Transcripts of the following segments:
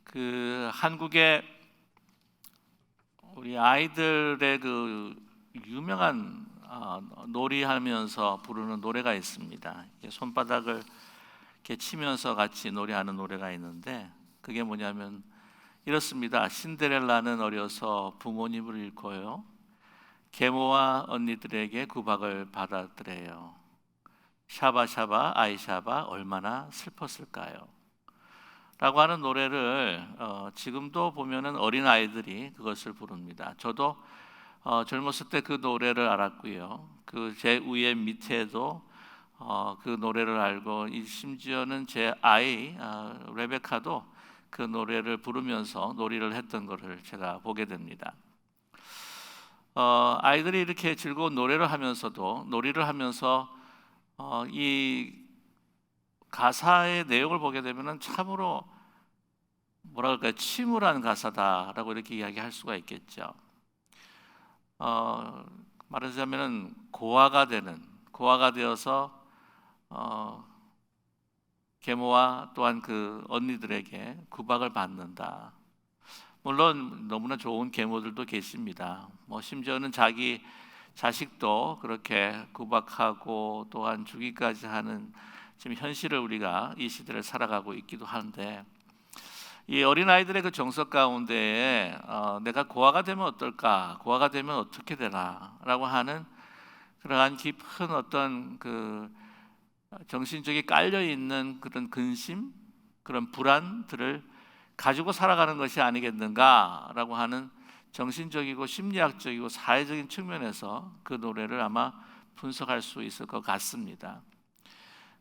그 한국의 우리 아이들의 그 유명한 놀이하면서 부르는 노래가 있습니다. 손바닥을 이렇게 치면서 같이 노래하는 노래가 있는데 그게 뭐냐면 이렇습니다. 신데렐라는 어려서 부모님을 잃고요. 계모와 언니들에게 구박을 받았더래요. 샤바샤바 아이샤바 얼마나 슬펐을까요? 라고 하는 노래를 지금도 보면은 어린 아이들이 그것을 부릅니다. 저도 젊었을 때 그 노래를 알았고요. 그 제 위에 밑에도 그 노래를 알고 심지어는 제 아이 레베카도 그 노래를 부르면서 놀이를 했던 것을 제가 보게 됩니다. 아이들이 이렇게 즐거운 노래를 하면서도 놀이를 하면서 이 가사의 내용을 보게 되면은 참으로 뭐랄까요, 침울한 가사다라고 이렇게 이야기할 수가 있겠죠. 말하자면은 고아가 되어서 계모와 또한 그 언니들에게 구박을 받는다. 물론 너무나 좋은 계모들도 계십니다. 심지어는 자기 자식도 그렇게 구박하고 또한 죽이까지 하는 지금 현실을 우리가 이 시대를 살아가고 있기도 한데, 이 어린아이들의 그 정서 가운데에 내가 고아가 되면 어떨까, 고아가 되면 어떻게 되나 라고 하는 그러한 깊은 어떤 그 정신적이 깔려있는 그런 근심, 그런 불안들을 가지고 살아가는 것이 아니겠는가 라고 하는 정신적이고 심리학적이고 사회적인 측면에서 그 노래를 아마 분석할 수 있을 것 같습니다.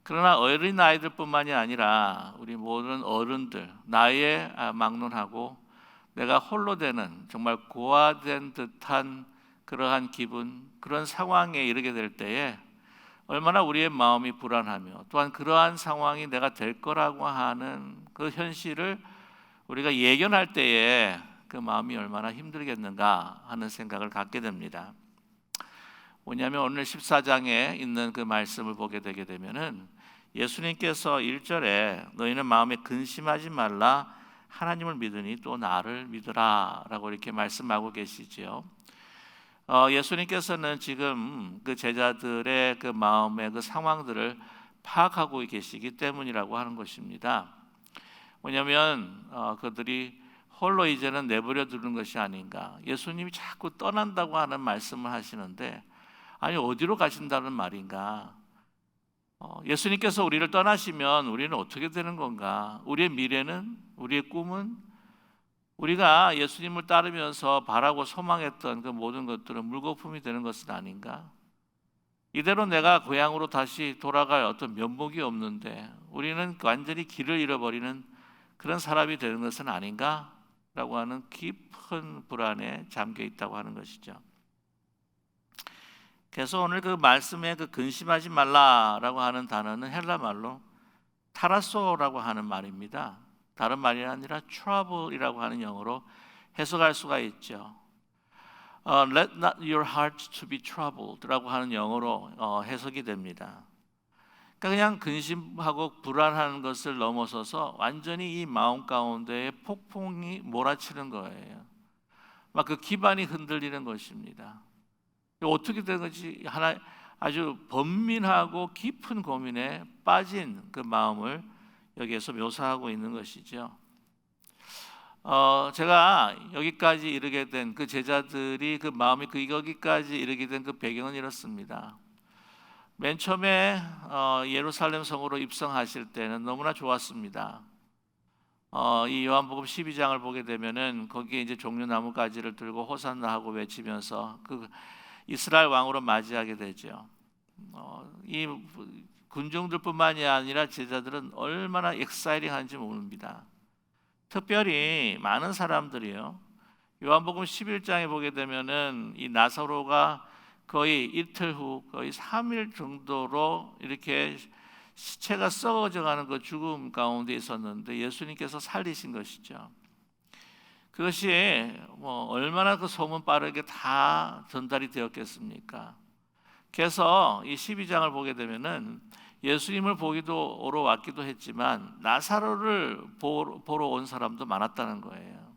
그러나 어린 아이들뿐만이 아니라 우리 모든 어른들, 나이에 막론하고 내가 홀로 되는 정말 고아된 듯한 그러한 기분, 그런 상황에 이르게 될 때에 얼마나 우리의 마음이 불안하며 또한 그러한 상황이 내가 될 거라고 하는 그 현실을 우리가 예견할 때에 그 마음이 얼마나 힘들겠는가 하는 생각을 갖게 됩니다. 뭐냐면 오늘 14장에 있는 그 말씀을 보게 되게 되면은 예수님께서 1절에 너희는 마음에 근심하지 말라 하나님을 믿으니 또 나를 믿으라 라고 이렇게 말씀하고 계시죠. 예수님께서는 지금 그 제자들의 그 마음의 그 상황들을 파악하고 계시기 때문이라고 하는 것입니다. 뭐냐면 그들이 홀로 이제는 내버려 두는 것이 아닌가. 예수님이 자꾸 떠난다고 하는 말씀을 하시는데 아니 어디로 가신다는 말인가? 예수님께서 우리를 떠나시면 우리는 어떻게 되는 건가? 우리의 미래는, 우리의 꿈은, 우리가 예수님을 따르면서 바라고 소망했던 그 모든 것들은 물거품이 되는 것은 아닌가? 이대로 내가 고향으로 다시 돌아갈 어떤 면목이 없는데 우리는 완전히 길을 잃어버리는 그런 사람이 되는 것은 아닌가? 라고 하는 깊은 불안에 잠겨 있다고 하는 것이죠. 그래서 오늘 그 말씀에 그 근심하지 말라라고 하는 단어는 헬라 말로 타라소라고 하는 말입니다. 다른 말이 아니라 trouble이라고 하는 영어로 해석할 수가 있죠. Let not your heart to be troubled라고 하는 영어로 해석이 됩니다. 그러니까 그냥 근심하고 불안하는 것을 넘어서서 완전히 이 마음 가운데에 폭풍이 몰아치는 거예요. 막 그 기반이 흔들리는 것입니다. 어떻게 된 건지 하나 아주 번민하고 깊은 고민에 빠진 그 마음을 여기에서 묘사하고 있는 것이죠. 제가 여기까지 이르게 된 그 제자들이 그 마음이 여기까지 이르게 된 그 배경은 이렇습니다. 맨 처음에 예루살렘 성으로 입성하실 때는 너무나 좋았습니다. 이 요한복음 12장을 보게 되면은 거기에 이제 종려나무 가지를 들고 호산나 하고 외치면서 그 이스라엘 왕으로 맞이하게 되죠. 이 군중들뿐만이 아니라 제자들은 얼마나 엑사이팅한지 모릅니다. 특별히 많은 사람들이요. 요한복음 11장에 보게 되면은 이 나사로가 거의 이틀 후 거의 3일 정도로 이렇게 시체가 썩어져 가는 그 죽음 가운데 있었는데 예수님께서 살리신 것이죠. 그것이 얼마나 그 소문 빠르게 다 전달이 되었겠습니까? 그래서 이 12장을 보게 되면은 예수님을 보러 왔기도 했지만 나사로를 보러 온 사람도 많았다는 거예요.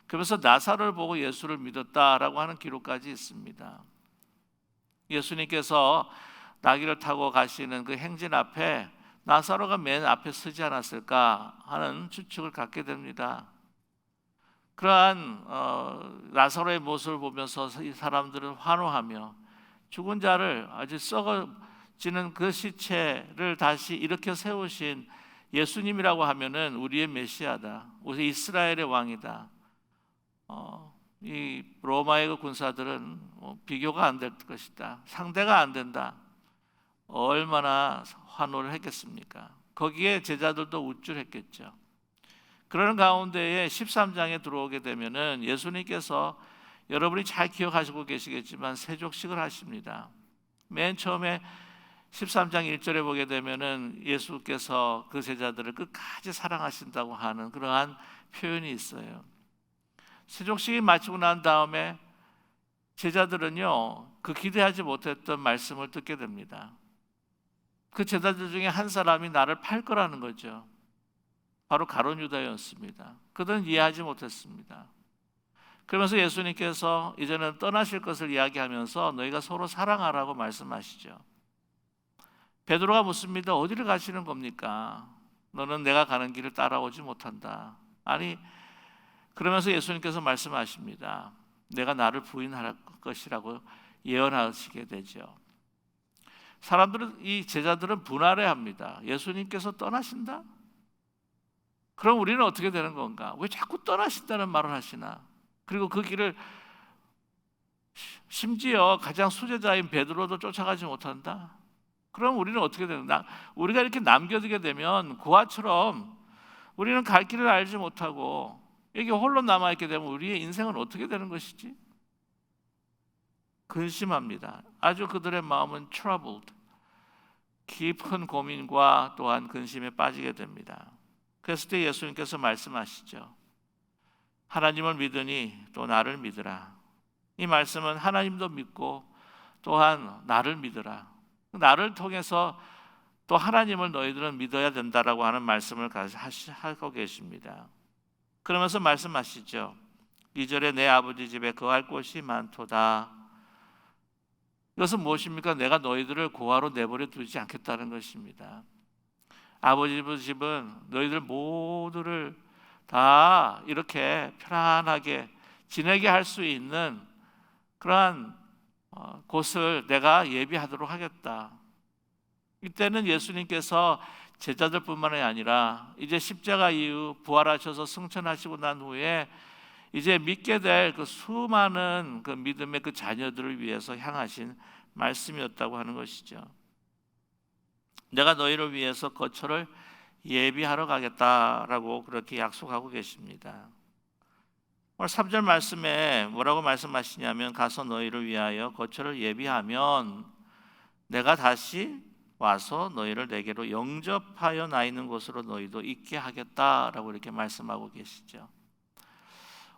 그래서 나사로를 보고 예수를 믿었다라고 하는 기록까지 있습니다. 예수님께서 나귀를 타고 가시는 그 행진 앞에 나사로가 맨 앞에 서지 않았을까 하는 추측을 갖게 됩니다. 그러한 나사로의 모습을 보면서 이 사람들은 환호하며 죽은 자를 아주 썩어지는 그 시체를 다시 일으켜 세우신 예수님이라고 하면은 우리의 메시아다, 우리 이스라엘의 왕이다. 이 로마의 그 군사들은 비교가 안 될 것이다, 상대가 안 된다. 얼마나 환호를 했겠습니까? 거기에 제자들도 우쭐했겠죠. 그러는 가운데에 13장에 들어오게 되면은 예수님께서 여러분이 잘 기억하시고 계시겠지만 세족식을 하십니다. 맨 처음에 13장 1절에 보게 되면은 예수께서 그 제자들을 끝까지 사랑하신다고 하는 그러한 표현이 있어요. 세족식이 마치고 난 다음에 제자들은요, 그 기대하지 못했던 말씀을 듣게 됩니다. 그 제자들 중에 한 사람이 나를 팔 거라는 거죠. 바로 가룟 유다였습니다. 그들은 이해하지 못했습니다. 그러면서 예수님께서 이제는 떠나실 것을 이야기하면서 너희가 서로 사랑하라고 말씀하시죠. 베드로가 묻습니다. 어디를 가시는 겁니까? 너는 내가 가는 길을 따라오지 못한다. 아니, 그러면서 예수님께서 말씀하십니다. 내가 나를 부인할 것이라고 예언하시게 되죠. 사람들은, 이 제자들은 분할해합니다. 예수님께서 떠나신다? 그럼 우리는 어떻게 되는 건가? 왜 자꾸 떠나신다는 말을 하시나? 그리고 그 길을 심지어 가장 수제자인 베드로도 쫓아가지 못한다? 그럼 우리는 어떻게 되는가? 우리가 이렇게 남겨두게 되면 고아처럼 우리는 갈 길을 알지 못하고 여기 홀로 남아있게 되면 우리의 인생은 어떻게 되는 것이지? 근심합니다. 아주 그들의 마음은 troubled, 깊은 고민과 또한 근심에 빠지게 됩니다. 그랬을 때 예수님께서 말씀하시죠. 하나님을 믿으니 또 나를 믿으라. 이 말씀은 하나님도 믿고 또한 나를 믿으라. 나를 통해서 또 하나님을 너희들은 믿어야 된다라고 하는 말씀을 하고 계십니다. 그러면서 말씀하시죠. 2절에 내 아버지 집에 거할 곳이 많도다. 이것은 무엇입니까? 내가 너희들을 고아로 내버려 두지 않겠다는 것입니다. 아버지 집은 너희들 모두를 다 이렇게 편안하게 지내게 할 수 있는 그러한 곳을 내가 예비하도록 하겠다. 이때는 예수님께서 제자들뿐만이 아니라 이제 십자가 이후 부활하셔서 승천하시고 난 후에 이제 믿게 될 그 수많은 그 믿음의 그 자녀들을 위해서 향하신 말씀이었다고 하는 것이죠. 내가 너희를 위해서 거처를 예비하러 가겠다라고 그렇게 약속하고 계십니다. 오늘 3절 말씀에 뭐라고 말씀하시냐면 가서 너희를 위하여 거처를 예비하면 내가 다시 와서 너희를 내게로 영접하여 나 있는 곳으로 너희도 있게 하겠다라고 이렇게 말씀하고 계시죠.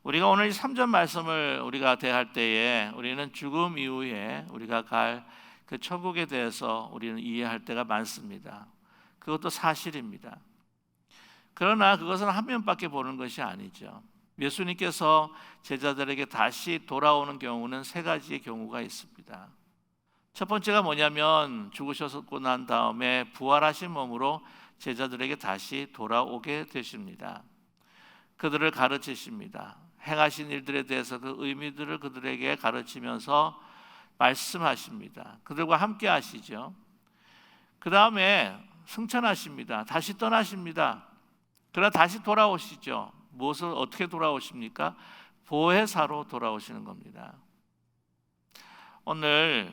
우리가 오늘 이 3절 말씀을 우리가 대할 때에 우리는 죽음 이후에 우리가 갈 그 천국에 대해서 우리는 이해할 때가 많습니다. 그것도 사실입니다. 그러나 그것은 한 면밖에 보는 것이 아니죠. 예수님께서 제자들에게 다시 돌아오는 경우는 세 가지의 경우가 있습니다. 첫 번째가 뭐냐면 죽으셨고 난 다음에 부활하신 몸으로 제자들에게 다시 돌아오게 되십니다. 그들을 가르치십니다. 행하신 일들에 대해서 그 의미들을 그들에게 가르치면서 말씀하십니다. 그들과 함께 하시죠. 그 다음에 승천하십니다. 다시 떠나십니다. 그러나 다시 돌아오시죠. 무엇을 어떻게 돌아오십니까? 보혜사로 돌아오시는 겁니다. 오늘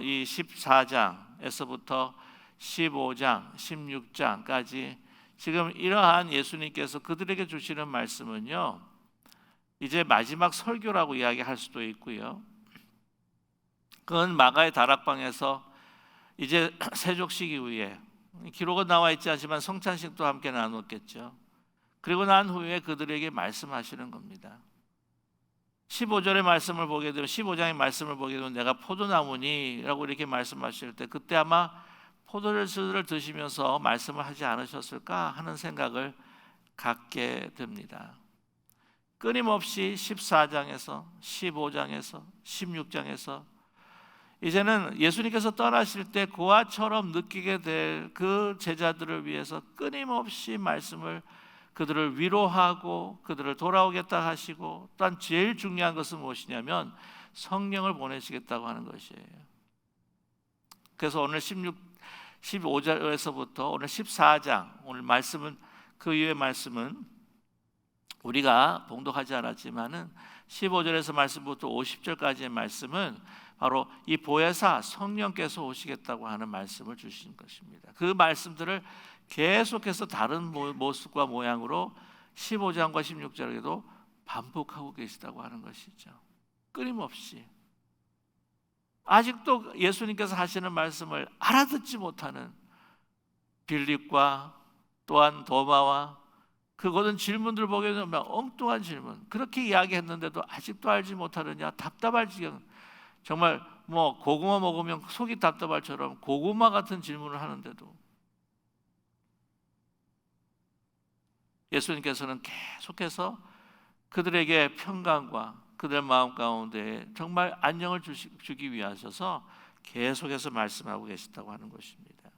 이 14장에서부터 15장, 16장까지 지금 이러한 예수님께서 그들에게 주시는 말씀은요, 이제 마지막 설교라고 이야기할 수도 있고요. 그건 마가의 다락방에서 이제 세족식 이후에 기록은 나와 있지 않지만 성찬식도 함께 나눴겠죠. 그리고 난 후에 그들에게 말씀하시는 겁니다. 15절의 말씀을 보게 되면 15장의 말씀을 보게 되면 내가 포도나무니라고 이렇게 말씀하실 때 그때 아마 포도주를 드시면서 말씀을 하지 않으셨을까 하는 생각을 갖게 됩니다. 끊임없이 14장에서 15장에서 16장에서 이제는 예수님께서 떠나실 때 그와처럼 느끼게 될 그 제자들을 위해서 끊임없이 말씀을 그들을 위로하고 그들을 돌아오겠다 하시고, 또한 제일 중요한 것은 무엇이냐면 성령을 보내시겠다고 하는 것이에요. 그래서 오늘 15절에서부터 오늘 14장, 오늘 말씀은, 그 이후의 말씀은 우리가 봉독하지 않았지만은 15절에서 말씀부터 50절까지의 말씀은 바로 이 보혜사 성령께서 오시겠다고 하는 말씀을 주신 것입니다. 그 말씀들을 계속해서 다른 모습과 모양으로 15장과 16절에도 반복하고 계시다고 하는 것이죠. 끊임없이. 아직도 예수님께서 하시는 말씀을 알아듣지 못하는 빌립과 또한 도마와 그거는 질문들 보게 되면 엉뚱한 질문, 그렇게 이야기했는데도 아직도 알지 못하느냐, 답답할 지경. 정말 뭐 고구마 먹으면 속이 답답할처럼 고구마 같은 질문을 하는데도 예수님께서는 계속해서 그들에게 평강과 그들 마음 가운데 정말 안녕을 주기 위하셔서 계속해서 말씀하고 계시다고 하는 것입니다.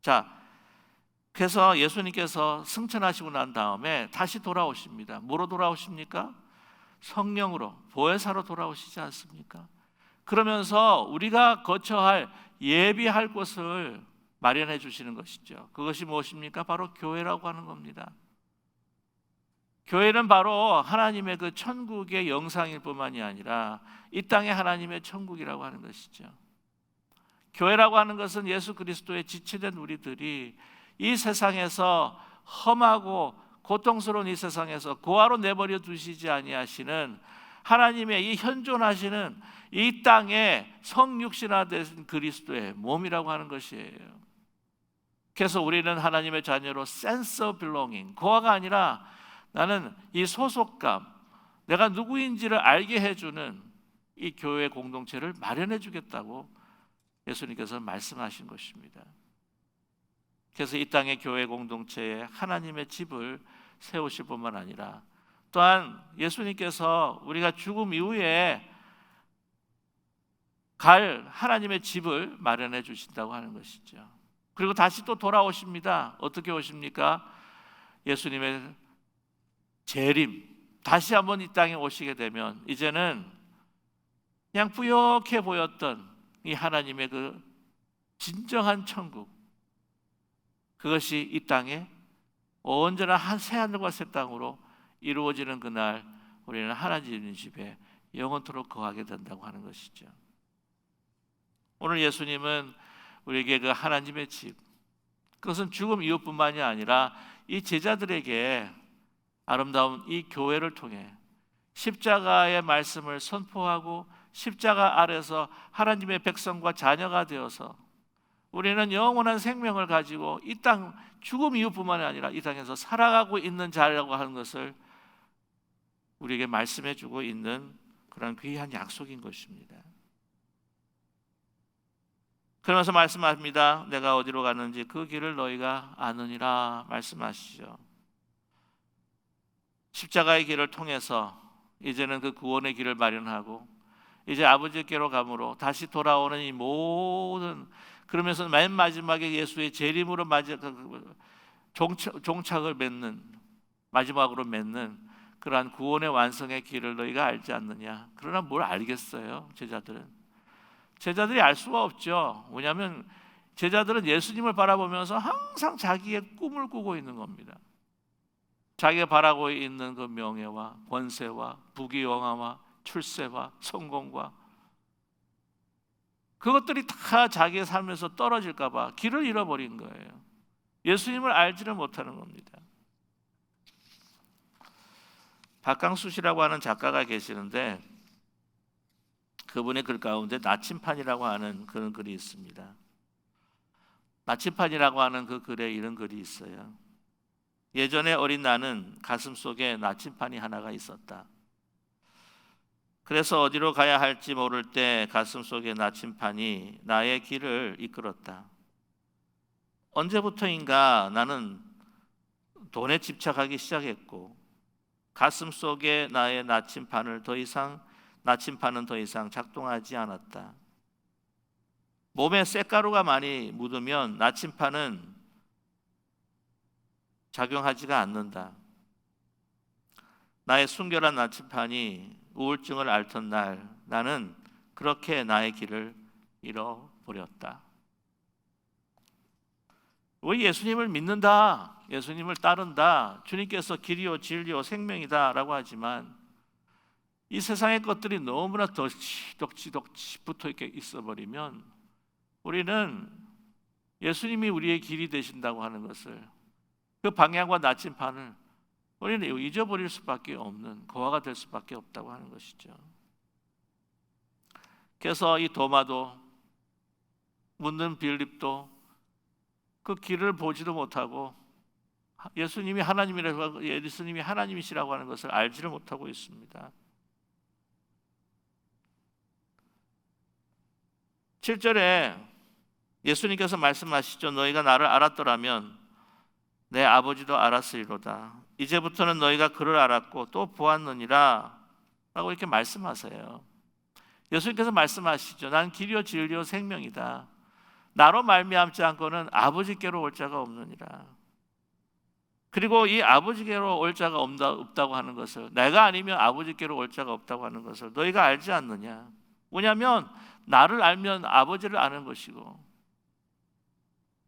자, 그래서 예수님께서 승천하시고 난 다음에 다시 돌아오십니다. 뭐로 돌아오십니까? 성령으로, 보혜사로 돌아오시지 않습니까? 그러면서 우리가 거쳐야 할, 예비할 곳을 마련해 주시는 것이죠. 그것이 무엇입니까? 바로 교회라고 하는 겁니다. 교회는 바로 하나님의 그 천국의 영상일 뿐만이 아니라 이 땅의 하나님의 천국이라고 하는 것이죠. 교회라고 하는 것은 예수 그리스도의 지체된 우리들이 이 세상에서 험하고 고통스러운 이 세상에서 고아로 내버려 두시지 아니하시는 하나님의 이 현존하시는 이 땅의 성육신화된 그리스도의 몸이라고 하는 것이에요. 그래서 우리는 하나님의 자녀로 sense of belonging, 고아가 아니라 나는 이 소속감, 내가 누구인지를 알게 해주는 이 교회 공동체를 마련해 주겠다고 예수님께서 말씀하신 것입니다. 그래서 이 땅의 교회 공동체에 하나님의 집을 세우실 뿐만 아니라 또한 예수님께서 우리가 죽음 이후에 갈 하나님의 집을 마련해 주신다고 하는 것이죠. 그리고 다시 또 돌아오십니다. 어떻게 오십니까? 예수님의 재림, 다시 한번 이 땅에 오시게 되면 이제는 그냥 뿌옇게 보였던 이 하나님의 그 진정한 천국, 그것이 이 땅에 언제나 한 새 하늘과 새 땅으로 이루어지는 그날 우리는 하나님 집에 영원토록 거하게 된다고 하는 것이죠. 오늘 예수님은 우리에게 그 하나님의 집, 그것은 죽음 이후뿐만이 아니라 이 제자들에게 아름다운 이 교회를 통해 십자가의 말씀을 선포하고 십자가 아래서 하나님의 백성과 자녀가 되어서 우리는 영원한 생명을 가지고 이 땅, 죽음 이후뿐만이 아니라 이 땅에서 살아가고 있는 자라고 하는 것을 우리에게 말씀해 주고 있는 그런 귀한 약속인 것입니다. 그러면서 말씀합니다. 내가 어디로 가는지 그 길을 너희가 아느니라 말씀하시죠. 십자가의 길을 통해서 이제는 그 구원의 길을 마련하고 이제 아버지께로 가므로 다시 돌아오는 이 모든, 그러면서 맨 마지막에 예수의 재림으로 종착을 맺는, 마지막으로 맺는 그러한 구원의 완성의 길을 너희가 알지 않느냐. 그러나 뭘 알겠어요? 제자들이 알 수가 없죠. 왜냐하면 제자들은 예수님을 바라보면서 항상 자기의 꿈을 꾸고 있는 겁니다. 자기가 바라고 있는 그 명예와 권세와 부귀영화와 출세와 성공과 그것들이 다 자기의 삶에서 떨어질까 봐 길을 잃어버린 거예요. 예수님을 알지를 못하는 겁니다. 박강수 씨라고 하는 작가가 계시는데 그분의 글 가운데 나침판이라고 하는 그런 글이 있습니다. 나침판이라고 하는 그 글에 이런 글이 있어요. 예전에 어린 나는 가슴속에 나침판이 하나가 있었다. 그래서 어디로 가야 할지 모를 때 가슴속에 나침판이 나의 길을 이끌었다. 언제부터인가 나는 돈에 집착하기 시작했고 가슴 속에 나의 나침판은 더 이상 작동하지 않았다. 몸에 쇳가루가 많이 묻으면 나침판은 작용하지가 않는다. 나의 순결한 나침판이 우울증을 앓던 날 나는 그렇게 나의 길을 잃어버렸다. 우리 예수님을 믿는다, 예수님을 따른다, 주님께서 길이요 진리요 생명이다 라고 하지만 이 세상의 것들이 너무나 덕지 붙어 있어버리면 우리는 예수님이 우리의 길이 되신다고 하는 것을, 그 방향과 나침판을 우리는 잊어버릴 수밖에 없는 거화가 될 수밖에 없다고 하는 것이죠. 그래서 이 도마도 묻는 빌립도 그 길을 보지도 못하고 예수님이 하나님이시라고 하는 것을 알지를 못하고 있습니다. 7절에 예수님께서 말씀하시죠. 너희가 나를 알았더라면 내 아버지도 알았으리로다. 이제부터는 너희가 그를 알았고 또 보았느니라 라고 이렇게 말씀하세요. 예수님께서 말씀하시죠. 난 길이요 진리요 생명이다. 나로 말미암지 않고는 아버지께로 올 자가 없느니라. 그리고 이 아버지께로 올 자가 없다고 하는 것을, 내가 아니면 아버지께로 올 자가 없다고 하는 것을 너희가 알지 않느냐. 뭐냐면 나를 알면 아버지를 아는 것이고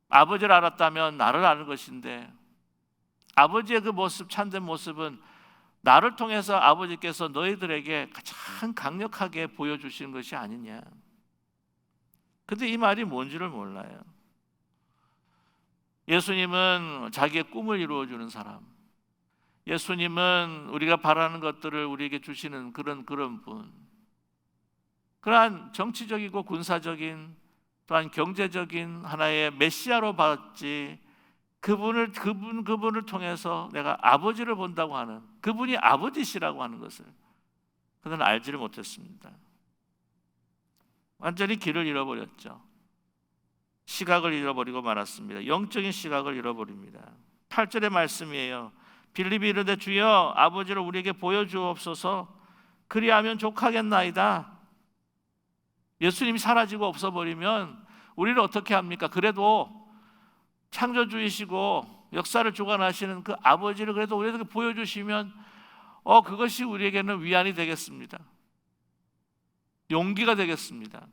아버지를 알았다면 나를 아는 것인데, 아버지의 그 모습, 참된 모습은 나를 통해서 아버지께서 너희들에게 가장 강력하게 보여주시는 것이 아니냐. 근데 이 말이 뭔지를 몰라요. 예수님은 자기의 꿈을 이루어주는 사람, 예수님은 우리가 바라는 것들을 우리에게 주시는 그런 분, 그러한 정치적이고 군사적인 또한 경제적인 하나의 메시아로 봤지, 그분을 통해서 내가 아버지를 본다고 하는, 그분이 아버지시라고 하는 것을 그는 알지를 못했습니다. 완전히 길을 잃어버렸죠. 시각을 잃어버리고 말았습니다. 영적인 시각을 잃어버립니다. 8절의 말씀이에요. 빌립이 이르되 주여 아버지를 우리에게 보여주옵소서. 그리하면 족하겠나이다. 예수님이 사라지고 없어버리면 우리를 어떻게 합니까? 그래도 창조주이시고 역사를 주관하시는 그 아버지를 그래도 우리에게 보여주시면 그것이 우리에게는 위안이 되겠습니다. 용기가 되겠습니다.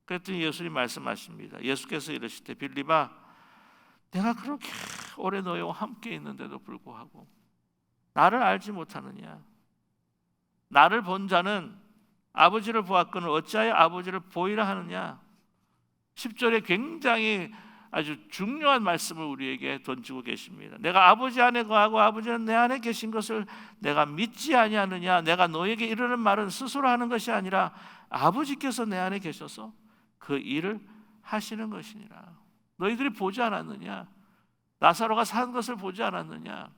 그랬더니 예수님 말씀하십니다. 예수께서 이르시되 빌립아, 내가 그렇게 오래 너희와 함께 있는데도 불구하고 나를 알지 못하느냐. 나를 본 자는 아버지를 보았거늘 어찌하여 아버지를 보이라 하느냐. 10절에 굉장히 아주 중요한 말씀을 우리에게 던지고 계십니다. 내가 아버지 안에 거하고 아버지는 내 안에 계신 것을 내가 믿지 아니하느냐. 내가 너에게 이르는 말은 스스로 하는 것이 아니라 아버지께서 내 안에 계셔서 그 일을 하시는 것이니라. 너희들이 보지 않았느냐? 나사로가 산 것을 보지 않았느냐?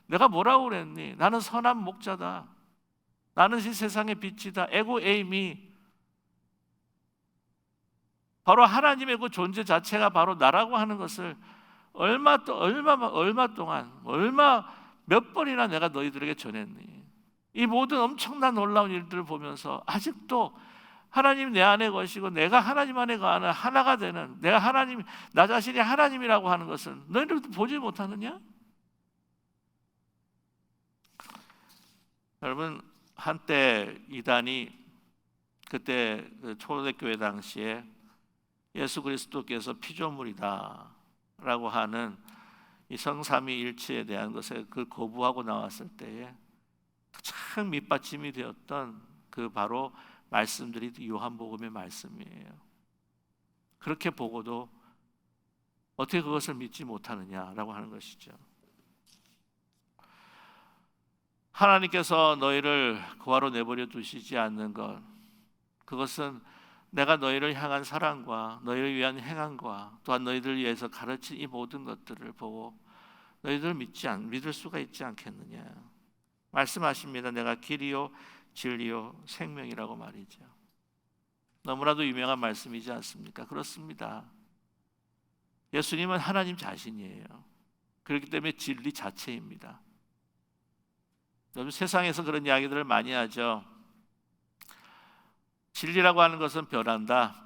내가 뭐라고 그랬니? 나는 선한 목자다. 나는 이 세상의 빛이다. 에고 에이미. 바로 하나님의 그 존재 자체가 바로 나라고 하는 것을 몇 번이나 내가 너희들에게 전했니? 이 모든 엄청난 놀라운 일들을 보면서 아직도 하나님 내 안에 거시고 내가 하나님 안에 거하는 하나가 되는, 내가 하나님, 나 자신이 하나님이라고 하는 것을 너희들도 보지 못하느냐? 여러분, 한때 이단이, 그때 초대교회 당시에 예수 그리스도께서 피조물이다 라고 하는 이 성삼위일체에 대한 것에 그 거부하고 나왔을 때에 참 밑받침이 되었던 그 바로 말씀들이 요한복음의 말씀이에요. 그렇게 보고도 어떻게 그것을 믿지 못하느냐라고 하는 것이죠. 하나님께서 너희를 고아로 내버려 두시지 않는 것, 그것은 내가 너희를 향한 사랑과 너희를 위한 행함과 또한 너희들을 위해서 가르친 이 모든 것들을 보고 너희들을 믿을 수가 있지 않겠느냐 말씀하십니다. 내가 길이요 진리요 생명이라고 말이죠. 너무나도 유명한 말씀이지 않습니까? 그렇습니다. 예수님은 하나님 자신이에요. 그렇기 때문에 진리 자체입니다. 여러분, 세상에서 그런 이야기들을 많이 하죠. 진리라고 하는 것은 변한다.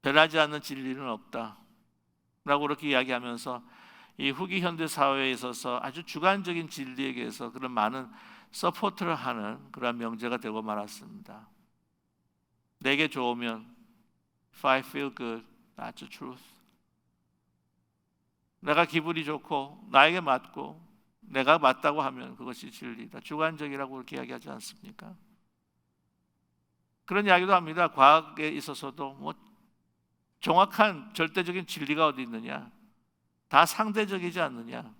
변하지 않는 진리는 없다 라고 그렇게 이야기하면서 이 후기 현대 사회에 있어서 아주 주관적인 진리에 대해서 그런 많은 서포트를 하는 그런 명제가 되고 말았습니다. 내게 좋으면 if I feel good, that's the truth. 내가 기분이 좋고 나에게 맞고 내가 맞다고 하면 그것이 진리다. 주관적이라고 그렇게 이야기하지 않습니까? 그런 이야기도 합니다. 과학에 있어서도 뭐 정확한 절대적인 진리가 어디 있느냐? 다 상대적이지 않느냐?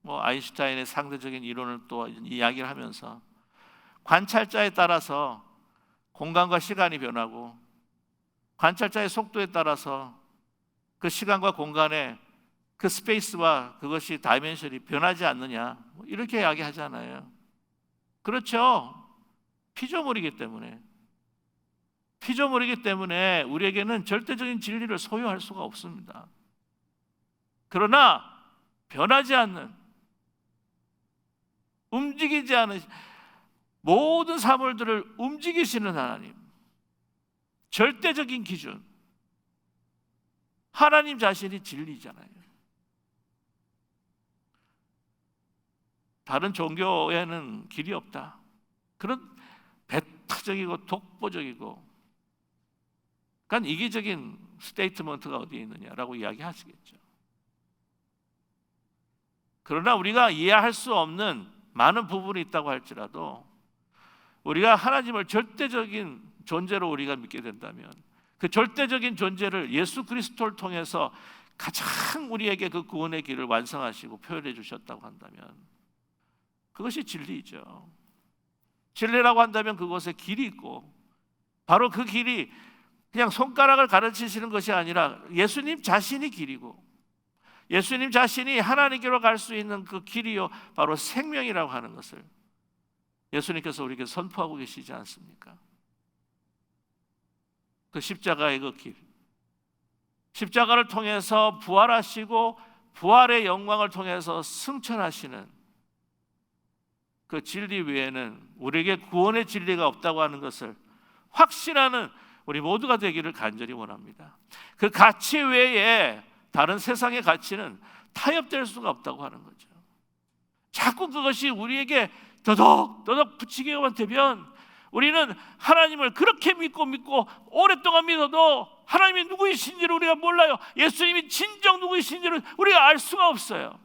뭐 아인슈타인의 상대적인 이론을 또 이야기를 하면서 관찰자에 따라서 공간과 시간이 변하고 관찰자의 속도에 따라서 그 시간과 공간의 그 스페이스와 그것이 다이멘션이 변하지 않느냐? 이렇게 이야기하잖아요. 그렇죠. 피조물이기 때문에. 피조물이기 때문에 우리에게는 절대적인 진리를 소유할 수가 없습니다. 그러나 변하지 않는, 움직이지 않은 모든 사물들을 움직이시는 하나님, 절대적인 기준, 하나님 자신이 진리잖아요. 다른 종교에는 길이 없다. 그런 배타적이고 독보적이고 그러니까 이기적인 스테이트먼트가 어디에 있느냐라고 이야기하시겠죠. 그러나 우리가 이해할 수 없는 많은 부분이 있다고 할지라도 우리가 하나님을 절대적인 존재로 우리가 믿게 된다면 그 절대적인 존재를 예수 그리스도를 통해서 가장 우리에게 그 구원의 길을 완성하시고 표현해 주셨다고 한다면 그것이 진리죠. 진리라고 한다면 그것에 길이 있고 바로 그 길이 그냥 손가락을 가르치시는 것이 아니라 예수님 자신이 길이고 예수님 자신이 하나님께로 갈 수 있는 그 길이요 바로 생명이라고 하는 것을 예수님께서 우리에게 선포하고 계시지 않습니까? 그 십자가의 그 길, 십자가를 통해서 부활하시고 부활의 영광을 통해서 승천하시는 그 진리 외에는 우리에게 구원의 진리가 없다고 하는 것을 확신하는 우리 모두가 되기를 간절히 원합니다. 그 가치 외에 다른 세상의 가치는 타협될 수가 없다고 하는 거죠. 자꾸 그것이 우리에게 더덕더덕 붙이기만 되면 우리는 하나님을 그렇게 믿고 오랫동안 믿어도 하나님이 누구이신지를 우리가 몰라요. 예수님이 진정 누구이신지를 우리가 알 수가 없어요.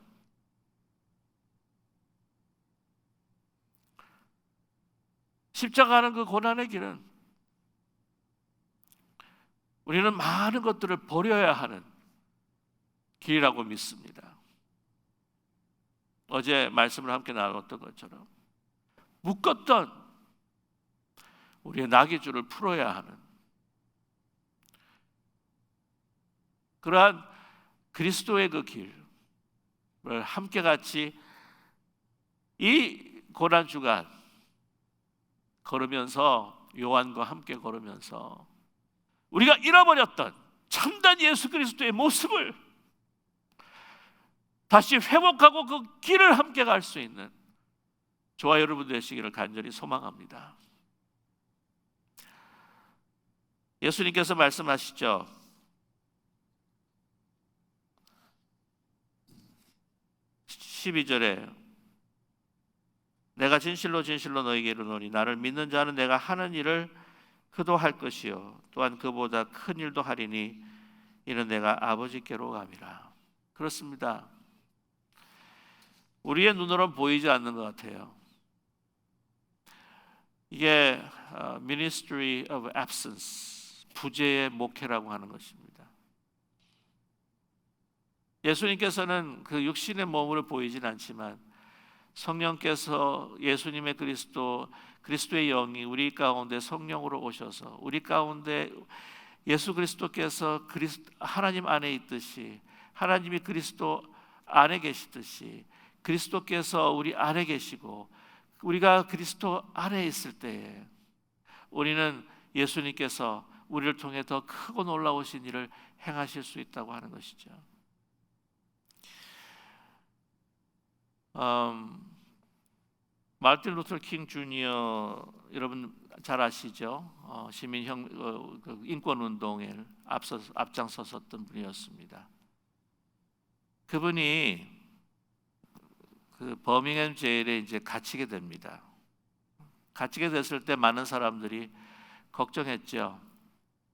십자가는 그 고난의 길은 우리는 많은 것들을 버려야 하는 길이라고 믿습니다. 어제 말씀을 함께 나눴던 것처럼 묶었던 우리의 나귀줄을 풀어야 하는 그러한 그리스도의 그 길을 함께 같이 이 고난 주간 걸으면서 요한과 함께 걸으면서 우리가 잃어버렸던 참된 예수 그리스도의 모습을 다시 회복하고 그 길을 함께 갈 수 있는 저와 여러분 되시기를 간절히 소망합니다. 예수님께서 말씀하시죠. (12절에) 내가 진실로 진실로 너희에게 이르노니 나를 믿는 자는 내가 하는 일을 그도 할 것이요 또한 그보다 큰 일도 하리니 이는 내가 아버지께로 감이라. 그렇습니다. 우리의 눈으로는 보이지 않는 것 같아요. 이게 Ministry of Absence, 부재의 목회라고 하는 것입니다. 예수님께서는 그 육신의 몸으로 보이진 않지만 성령께서 예수님의 그리스도의 영이 우리 가운데 성령으로 오셔서 우리 가운데 예수 그리스도께서 하나님 안에 있듯이 하나님이 그리스도 안에 계시듯이 그리스도께서 우리 안에 계시고 우리가 그리스도 안에 있을 때에 우리는 예수님께서 우리를 통해 더 크고 놀라우신 일을 행하실 수 있다고 하는 것이죠. 마틴 루터 킹 주니어 여러분 잘 아시죠? 시민형 그 인권 운동에 앞장섰었던 분이었습니다. 그분이 그 버밍엄 제일에 이제 갇히게 됩니다. 갇히게 됐을 때 많은 사람들이 걱정했죠.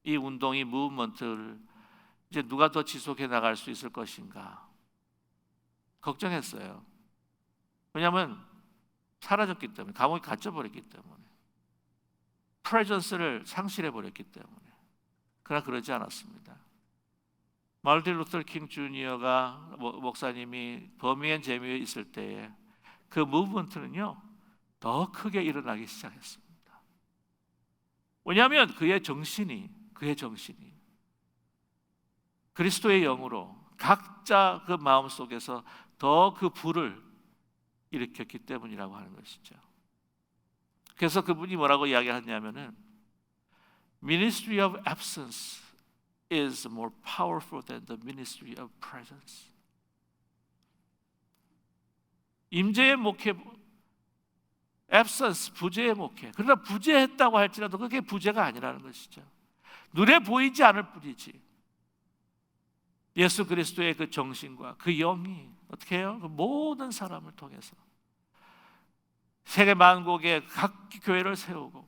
이 운동이 무브먼트를 이제 누가 더 지속해 나갈 수 있을 것인가 걱정했어요. 왜냐하면 사라졌기 때문에, 감옥에 갇혀버렸기 때문에, 프레전스를 상실해버렸기 때문에. 그러나 그러지 않았습니다. 마르틴 루터 킹 주니어가 목사님이 버밍엄 제일에 있을 때에 그 무브먼트는요 더 크게 일어나기 시작했습니다. 왜냐하면 그의 정신이 그리스도의 영으로 각자 그 마음 속에서 더 그 불을 일으켰기 때문이라고 하는 것이죠. 그래서 그분이 뭐라고 이야기하냐면은 Ministry of absence is more powerful than the ministry of presence. 임재의 목회, absence, 부재의 목회. 그러나 부재했다고 할지라도 그게 부재가 아니라는 것이죠. 눈에 보이지 않을 뿐이지. 예수 그리스도의 그 정신과 그 영이 어떻게 해요? 그 모든 사람을 통해서 세계 만국의 각 교회를 세우고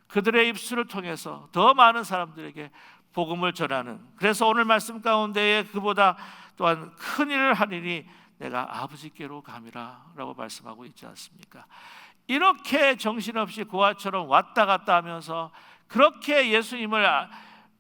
그들의 입술을 통해서 더 많은 사람들에게 복음을 전하는, 그래서 오늘 말씀 가운데에 그보다 또한 큰 일을 하리니 내가 아버지께로 감이라 라고 말씀하고 있지 않습니까? 이렇게 정신없이 고아처럼 왔다 갔다 하면서 그렇게 예수님을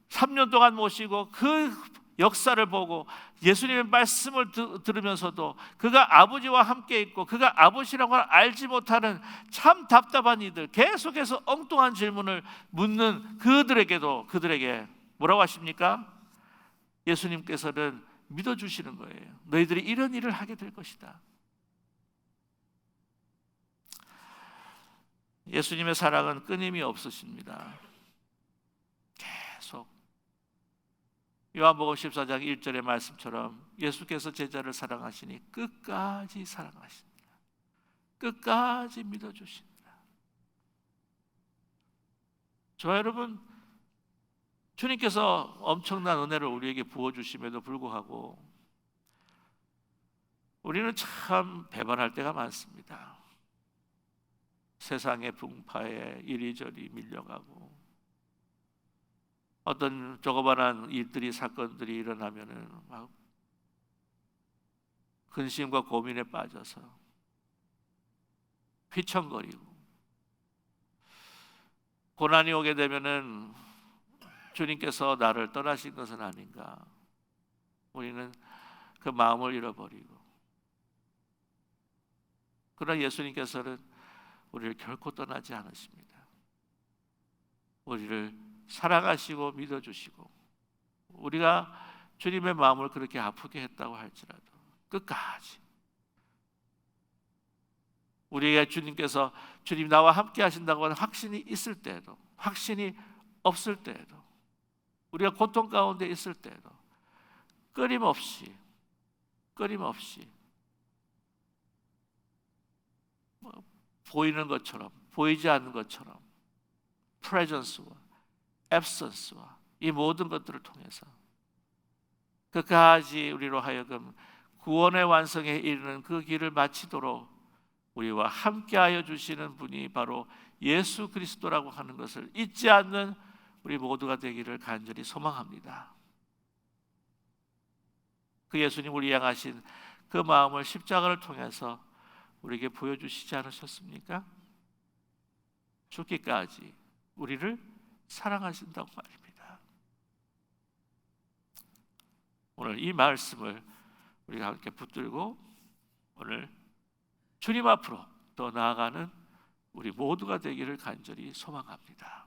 3년 동안 모시고 그 역사를 보고 예수님의 말씀을 들으면서도 그가 아버지와 함께 있고 그가 아버지라고 알지 못하는 참 답답한 이들, 계속해서 엉뚱한 질문을 묻는 그들에게 뭐라고 하십니까? 예수님께서는 믿어주시는 거예요. 너희들이 이런 일을 하게 될 것이다. 예수님의 사랑은 끊임이 없으십니다. 계속 요한복음 14장 1절의 말씀처럼 예수께서 제자를 사랑하시니 끝까지 사랑하십니다. 끝까지 믿어주십니다. 저와 여러분, 주님께서 엄청난 은혜를 우리에게 부어주심에도 불구하고 우리는 참 배반할 때가 많습니다. 세상의 풍파에 이리저리 밀려가고 어떤 조그만한 일들이, 사건들이 일어나면은 막 근심과 고민에 빠져서 휘청거리고, 고난이 오게 되면은 주님께서 나를 떠나신 것은 아닌가, 우리는 그 마음을 잃어버리고, 그러나 예수님께서는 우리를 결코 떠나지 않으십니다. 우리를 사랑하시고 믿어주시고, 우리가 주님의 마음을 그렇게 아프게 했다고 할지라도 끝까지 우리에게 주님께서, 주님 나와 함께 하신다고 하는 확신이 있을 때에도, 확신이 없을 때에도, 우리가 고통 가운데 있을 때에도 끊임없이 보이는 것처럼 보이지 않는 것처럼 presence와 absence와 이 모든 것들을 통해서 끝까지 우리로 하여금 구원의 완성에 이르는 그 길을 마치도록 우리와 함께하여 주시는 분이 바로 예수 그리스도라고 하는 것을 잊지 않는 우리 모두가 되기를 간절히 소망합니다. 그 예수님을 향하신 그 마음을 십자가를 통해서 우리에게 보여주시지 않으셨습니까? 죽기까지 우리를 사랑하신다고 말입니다. 오늘 이 말씀을 우리가 함께 붙들고 오늘 주님 앞으로 더 나아가는 우리 모두가 되기를 간절히 소망합니다.